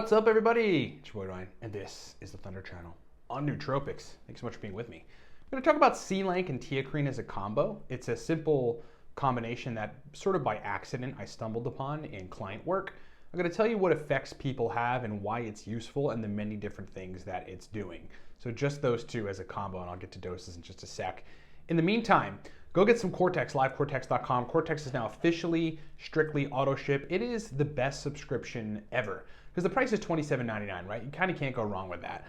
What's up, everybody? It's your boy Ryan, and this is the Thunder Channel on Nootropics. Thanks so much for being with me. I'm going to talk about Selank and Teacrine as a combo. It's a simple combination that sort of by accident I stumbled upon in client work. I'm going to tell you what effects people have and why it's useful and the many different things that it's doing. So just those two as a combo, and I'll get to doses in just a sec. In the meantime, go get some Cortex, livecortex.com. Cortex is now officially, strictly auto ship. It is the best subscription ever because the price is $27.99, right? You kind of can't go wrong with that.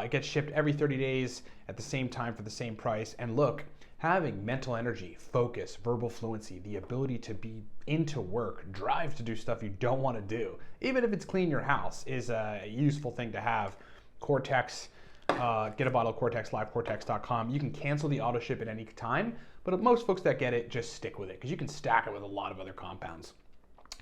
It gets shipped every 30 days at the same time for the same price. And look, having mental energy, focus, verbal fluency, the ability to be into work, drive to do stuff you don't want to do, even if it's clean your house, is a useful thing to have. Cortex, get a bottle of Cortex, livecortex.com. You can cancel the auto ship at any time, but most folks that get it just stick with it because you can stack it with a lot of other compounds.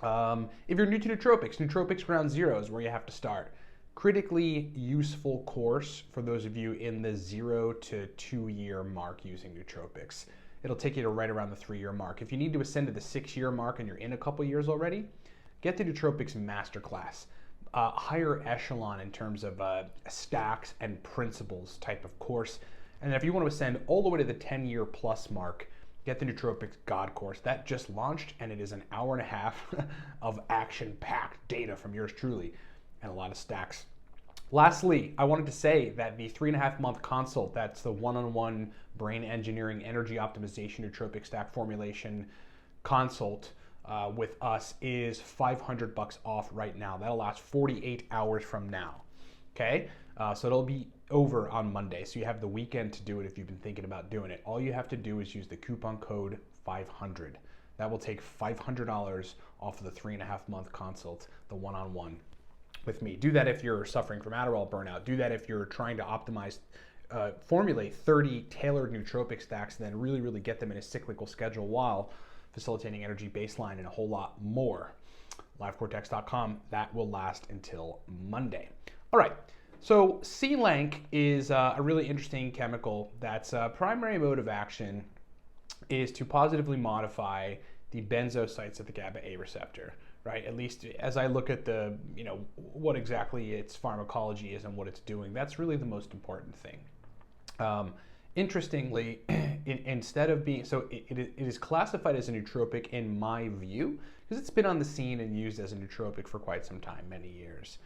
If you're new to Nootropics, Nootropics Ground Zero is where you have to start. Critically useful course for those of you in the 0 to 2 year mark using Nootropics. It'll take you to right around the 3-year mark. If you need to ascend to the 6-year mark and you're in a couple years already, get the Nootropics Masterclass. Higher echelon in terms of stacks and principles type of course. And if you want to ascend all the way to the 10-year plus mark, get the Nootropics God course. That just launched, and it is an hour and a half of action-packed data from yours truly and a lot of stacks. Lastly, I wanted to say that the 3.5-month consult, that's the one-on-one brain engineering energy optimization nootropic stack formulation consult with us, is $500 off right now. That'll last 48 hours from now. Okay, so it'll be over on Monday. So you have the weekend to do it if you've been thinking about doing it. All you have to do is use the coupon code 500. That will take $500 off of the 3.5-month consult, the one-on-one with me. Do that if you're suffering from Adderall burnout. Do that if you're trying to optimize, formulate 30 tailored nootropic stacks and then really get them in a cyclical schedule while facilitating energy baseline and a whole lot more. livecortex.com. That will last until Monday. All right, so Selank is a really interesting chemical that's primary mode of action is to positively modify the benzo sites of the GABA A receptor, right? At least as I look at the, what exactly its pharmacology is and what it's doing, that's really the most important thing. Interestingly, instead of being, so it is classified as a nootropic in my view, because it's been on the scene and used as a nootropic for quite some time, many years.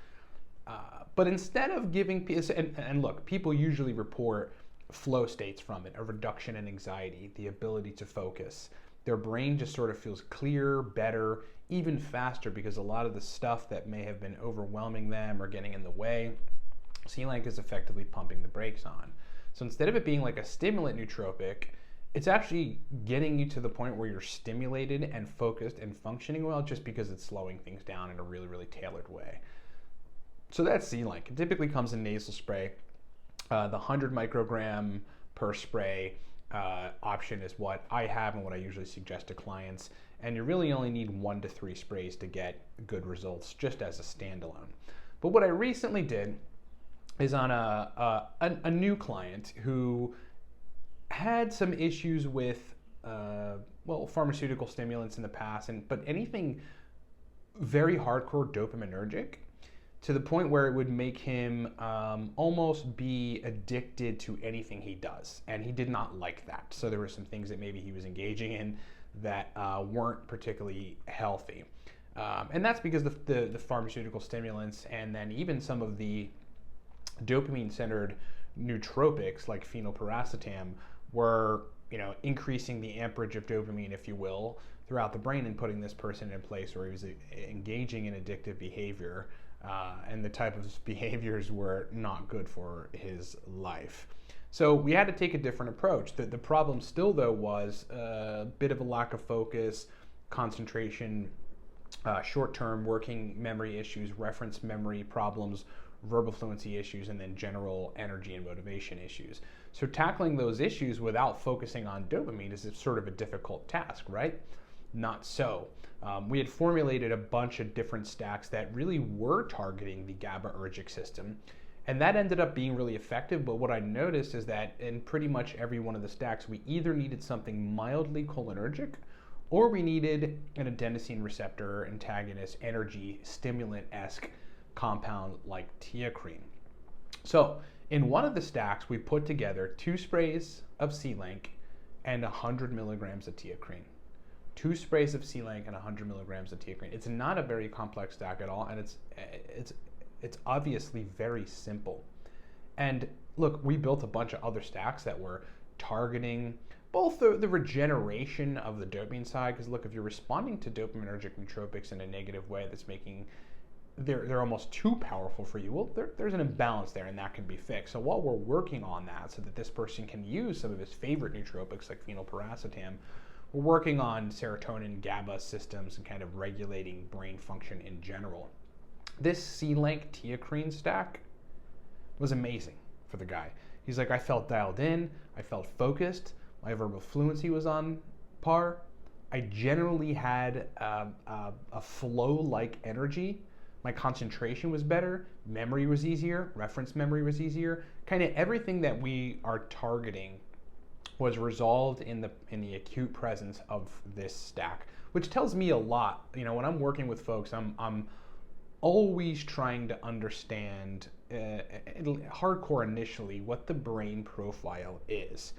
But instead of giving, and look, people usually report flow states from it, a reduction in anxiety, the ability to focus. Their brain just sort of feels clearer, better, even faster because a lot of the stuff that may have been overwhelming them or getting in the way, Selank is effectively pumping the brakes on. So instead of it being like a stimulant nootropic, it's actually getting you to the point where you're stimulated and focused and functioning well just because it's slowing things down in a really tailored way. So that's Selank. It typically comes in nasal spray. The 100 microgram per spray option is what I have and what I usually suggest to clients. And you really only need 1 to 3 sprays to get good results just as a standalone. But what I recently did is on a new client who had some issues with pharmaceutical stimulants in the past, but anything very hardcore dopaminergic, to the point where it would make him almost be addicted to anything he does. And he did not like that. So there were some things that maybe he was engaging in that weren't particularly healthy. And that's because the pharmaceutical stimulants and then even some of the dopamine-centered nootropics like phenylpiracetam were increasing the amperage of dopamine, if you will, throughout the brain and putting this person in a place where he was engaging in addictive behavior. And the type of behaviors were not good for his life. So we had to take a different approach. The problem still, though, was a bit of a lack of focus, concentration, short-term working memory issues, reference memory problems, verbal fluency issues, and then general energy and motivation issues. So tackling those issues without focusing on dopamine is sort of a difficult task, right? Not so. We had formulated a bunch of different stacks that really were targeting the GABAergic system, and that ended up being really effective. But what I noticed is that in pretty much every one of the stacks, we either needed something mildly cholinergic or we needed an adenosine receptor antagonist, energy stimulant-esque compound like Teacrine. So in one of the stacks, we put together 2 sprays of Selank and 100 milligrams of Teacrine. 2 sprays of Selank and 100 milligrams of Teacrine. It's not a very complex stack at all, and it's obviously very simple. And look, we built a bunch of other stacks that were targeting both the regeneration of the dopamine side, because look, if you're responding to dopaminergic nootropics in a negative way that's making they're almost too powerful for you, well, there's an imbalance there, and that can be fixed. So while we're working on that so that this person can use some of his favorite nootropics like phenylpiracetam, we're working on serotonin, GABA systems and kind of regulating brain function in general. This Selank Teacrine stack was amazing for the guy. He's like, I felt dialed in, I felt focused, my verbal fluency was on par, I generally had a flow-like energy, my concentration was better, memory was easier, reference memory was easier, kind of everything that we are targeting was resolved in the acute presence of this stack, which tells me a lot. You know, when I'm working with folks, I'm always trying to understand hardcore initially what the brain profile is,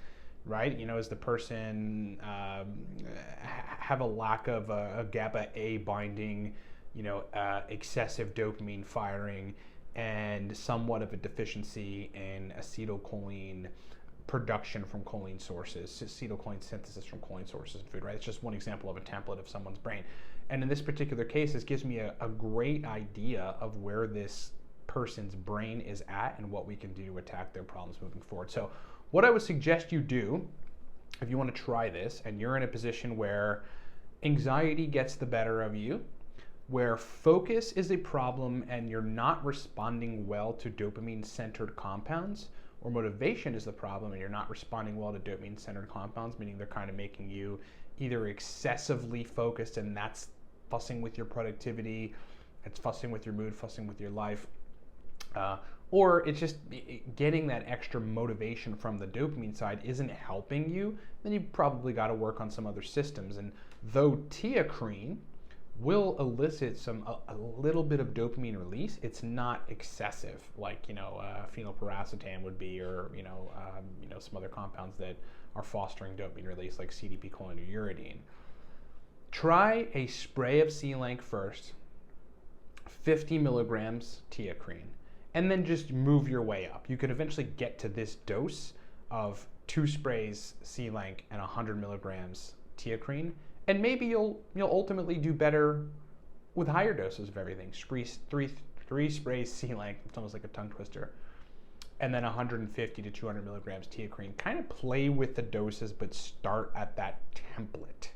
right? You know, does the person have a lack of a GABA A binding, you know, excessive dopamine firing, and somewhat of a deficiency in acetylcholine production from choline sources, acetylcholine synthesis from choline sources in food, right? It's just one example of a template of someone's brain. And in this particular case, this gives me a great idea of where this person's brain is at and what we can do to attack their problems moving forward. So what I would suggest you do, if you want to try this and you're in a position where anxiety gets the better of you, where focus is a problem and you're not responding well to dopamine-centered compounds, or motivation is the problem and you're not responding well to dopamine-centered compounds, meaning they're kind of making you either excessively focused and that's fussing with your productivity, it's fussing with your mood, fussing with your life, or it's just getting that extra motivation from the dopamine side isn't helping you, then you've probably got to work on some other systems. And though Teacrine will elicit a little bit of dopamine release, it's not excessive like, you know, phenylpiracetam would be, or you know, some other compounds that are fostering dopamine release like CDP-choline or uridine. Try a spray of Selank first, 50 milligrams Teacrine, and then just move your way up. You could eventually get to this dose of 2 sprays Selank and 100 milligrams Teacrine, and maybe you'll ultimately do better with higher doses of everything. Three sprays Selank, it's almost like a tongue twister, and then 150 to 200 milligrams Teacrine. Kind of play with the doses, but start at that template.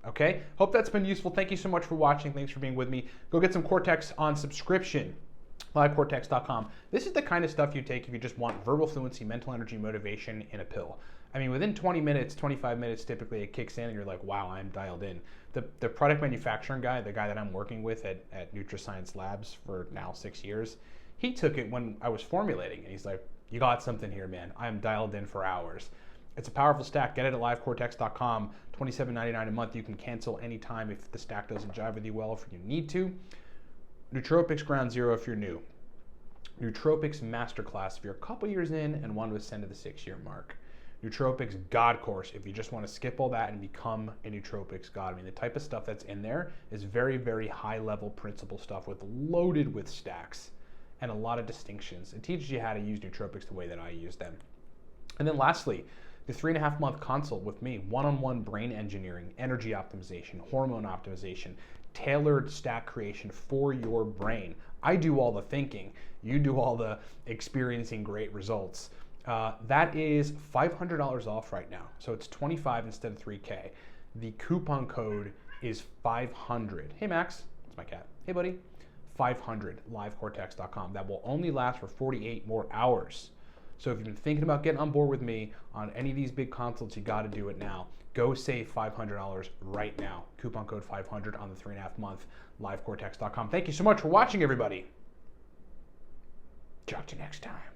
Okay? Hope that's been useful. Thank you so much for watching. Thanks for being with me. Go get some Cortex on subscription. LiveCortex.com. This is the kind of stuff you take if you just want verbal fluency, mental energy, motivation in a pill. I mean, within 20 minutes, 25 minutes, typically it kicks in and you're like, wow, I'm dialed in. The product manufacturing guy, the guy that I'm working with at NutraScience Labs for now 6 years, he took it when I was formulating and he's like, you got something here, man. I am dialed in for hours. It's a powerful stack. Get it at livecortex.com. $27.99 a month. You can cancel anytime if the stack doesn't jive with you well, if you need to. Nootropics Ground Zero if you're new. Nootropics Masterclass if you're a couple years in and want to ascend to the 6-year mark. Nootropics God Course if you just want to skip all that and become a nootropics god. I mean, the type of stuff that's in there is very, very high level principle stuff loaded with stacks and a lot of distinctions. It teaches you how to use nootropics the way that I use them. And then lastly, the 3.5-month consult with me, one-on-one brain engineering, energy optimization, hormone optimization, tailored stack creation for your brain. I do all the thinking. You do all the experiencing great results. That is $500 off right now. So it's $25 instead of $3K. The coupon code is 500. Hey, Max. That's my cat. Hey, buddy. 500, livecortex.com. That will only last for 48 more hours. So if you've been thinking about getting on board with me on any of these big consults, you got to do it now. Go save $500 right now. Coupon code 500 on the 3.5 month, livecortex.com. Thank you so much for watching, everybody. Talk to you next time.